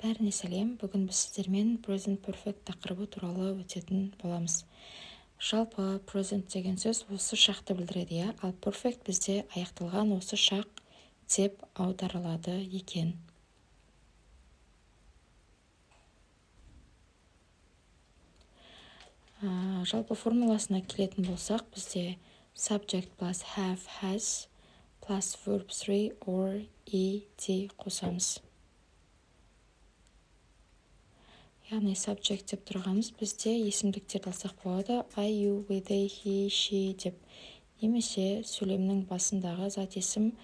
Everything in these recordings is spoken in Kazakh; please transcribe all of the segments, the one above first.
Бәріне сәлем. Бүгін біз сіздермен present perfect тақырыбы туралы өтетін боламыз. Жалпы present деген сөз осы шақты білдіреді, ал perfect бізде аяқталған осы шақ деп аударылады екен. Жалпы формуласына келетін болсақ, бізде subject plus have, has plus verb 3 or ed қосамыз. Яғни subject деп тұрғанымыз бізде есімдіктерді алсақ болады. I, you, we, they, he, she деп. Немесе сөйлемнің басындағы зат есім,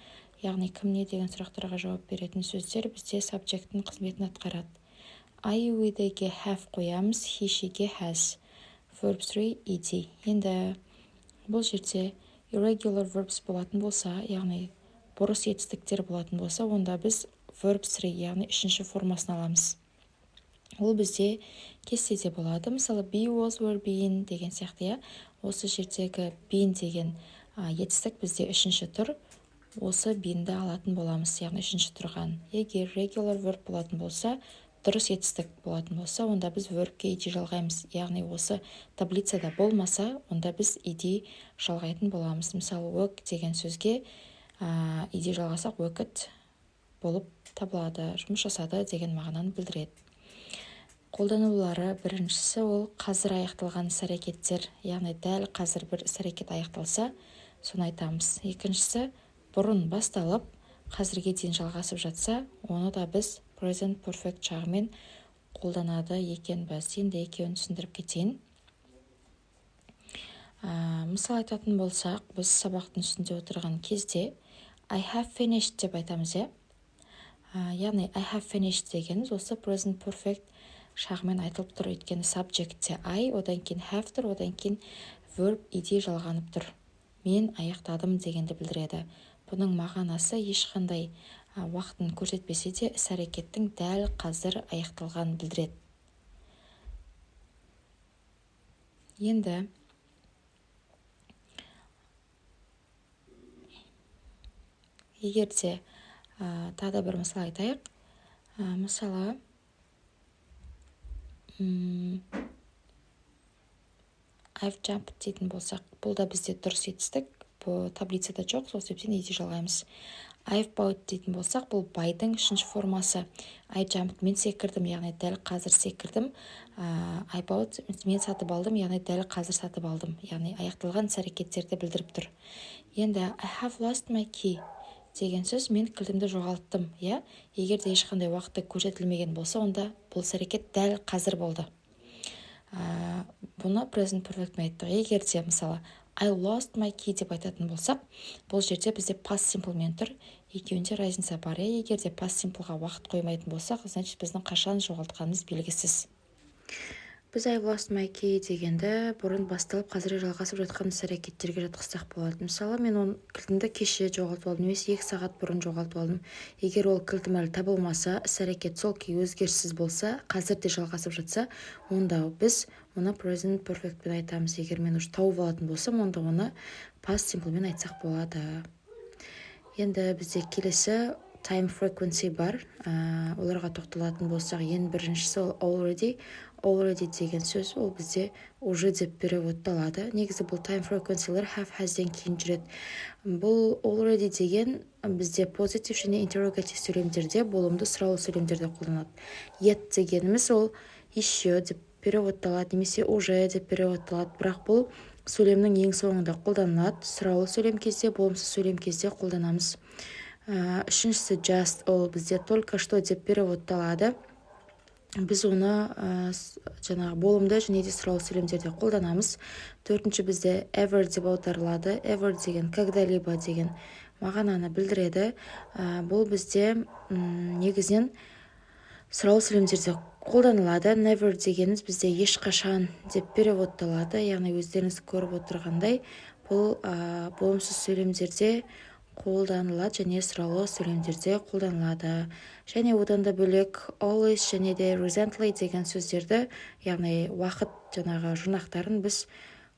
яғни кім не деген сұрақтарға жауап беретін сөздер бізде subject'тің қызметін атқарады. I, you, we, they'ге have қоямыз, he, she'ге has. Verb 3, ed. Енді бұл жерде irregular verbs болатын болса, яғни бұрыс етістіктер болатын болса, онда біз verb 3, яғни үшінші формасын аламыз. Ол бізде кестеде болады. Мысалы, be, was, were, been деген сияқты. Осы жердегі been деген етістік бізде үшінші тұр. Осы beenді алатын боламыз, яғни үшінші тұрған. Егер regular verb болатын болса, дұрыс етістік болатын болса, онда біз verbке ed жалғаймыз. Яғни осы таблицада болмаса, онда біз ed жалғайтын боламыз. Мысалы, work деген сөзге ed жалғасақ, worked болып табылады. Жұмыс жасады деген мағынаны білдіреді. Қолданулары біріншісі ол қазір аяқталған іс-әрекеттер, яғни дәл қазір бір іс-әрекет аяқталса, соны айтамыз. Екіншісі бұрын басталып, қазірге дейін жалғасып жатса, оны да біз present perfect жағымен қолданады екенбіз. Енді екеуін түсіндіріп кетейін. Мысал айтатын болсақ, біз сабақтың үстінде отырған кезде I have finished деп айтамыз. Яғни I have finished дегеніміз осы present perfect шағымен айтылып тұр, өйткені subjectте I, одан кейін have тұр, одан кейін verb ed жалғанып тұр. Мен аяқтадым дегенді білдіреді. Бұның мағынасы ешқандай уақытын көрсетпесе де іс-әрекеттің дәл қазір аяқталғанын білдіреді. Енді егерде тағы бір мысал айтайық. Мысалы, I've jumped дейтін болсақ, бұл да бізде дұрыс етістік, бұл таблицада жоқ, сол себептен ed жалғаймыз. I've bought дейтін болсақ, бұл by'дың үшінші формасы. I jumped, мен секірдім, яғни дәл қазір секірдім. I bought, мен сатып алдым, яғни дәл қазір сатып алдым. Яғни аяқталған іс-әрекеттерді білдіріп тұр. Енді I have lost my key деген сөз мен кілтімді жоғалттым. Егер де ешқандай уақытта көрсетілмеген болса, онда бұл іс-әрекет дәл қазір болды. Бұны present perfect айттық. Егер де мысалы I lost my key деп айтатын болсақ, бұл жерде бізде past simple мен тұр. Екеуінде разница бар. Егер де past simpleға уақыт қоймайтын болсақ, значит біздің қашан жоғалтқанымыз белгісіз. Біз I lost my key дегенді бұрын басталып қазір жалғасып жатқан іс-әрекеттерге жатқызсақ болады. Мысалы, мен оның кілтімді кеше жоғалтып алдым, немесе 2 сағат бұрын жоғалтып алдым. Егер ол кілтім әлі табылмаса, іс-әрекет сол күй өзгеріссіз болса, қазір де жалғасып жатса, онда біз оны present perfect пен айтамыз. Егер мен уже тауып алатын болсам, онда оны past simple мен айтсақ болады. Енді бізде келесі time frequency бар. Оларға тоқталатын болсақ, ең біріншісі ол already деген сөз, ол бізде уже деп переводталады. Негізі бұл time frequency'лер have, has-ден кейін жүреді. Бұл already деген бізде позитив және интеррогатив сөйлемдерде, болымды сұраулы сөйлемдерде қолданады. Yet дегеніміз ол еще деп переводталады, немесе уже деп переводталады. Бірақ бұл сөйлемнің ең соңында қолданылады. Сұраулы сөйлем кезде, болымсыз сөйлем кезде қолданамыз. Үшіншісі just, ол бізде только что деп переводталады. Біз оны жаңағы болымды және де сұраулы сөйлемдерде қолданамыз. Төртінші бізде ever деп аударылады. Ever деген когда-либо деген мағынаны білдіреді. Бұл бізде негізінен сұраулы сөйлемдерде қолданылады. Never дегеніміз бізде ешқашан деп переводталады. Яғни өздеріңіз көріп отырғандай, бұл болымсыз сөйлемдерде қолданылады және сұраулы сөйлемдерде қолданылады. Және одан да бөлек always және де recently деген сөздерді, яғни уақыт жаңағы жұрнақтарын біз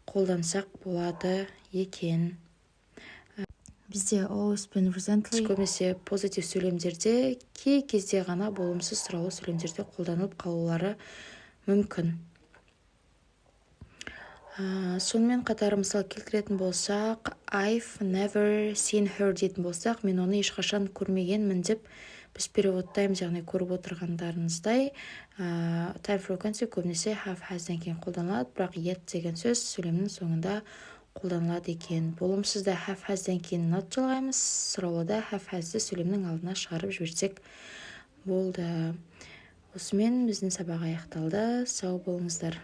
қолдансақ болады екен. Бізде always пен recently көбінесе позитив сөйлемдерде, кей кезде ғана болымсыз сұраулы сөйлемдерде қолданылып қалулары мүмкін. Сонымен қатар мысал келтіретін болсақ, I've never seen her дейтін болсақ, мен оны ешқашан көрмегенмін деп біз переводтаймыз, яғни көріп отырғандарыңыздай. Time frequency көбінесе have has'ден кейін қолданылады, бірақ yet деген сөз сөйлемнің соңында қолданылады екен. Болымсызда have has'ден кейін not жалғаймыз, сұраулыда have has'ді сөйлемнің алдына шығарып жіберсек болды. Осымен біздің сабақ аяқталды. Сау болыңыздар.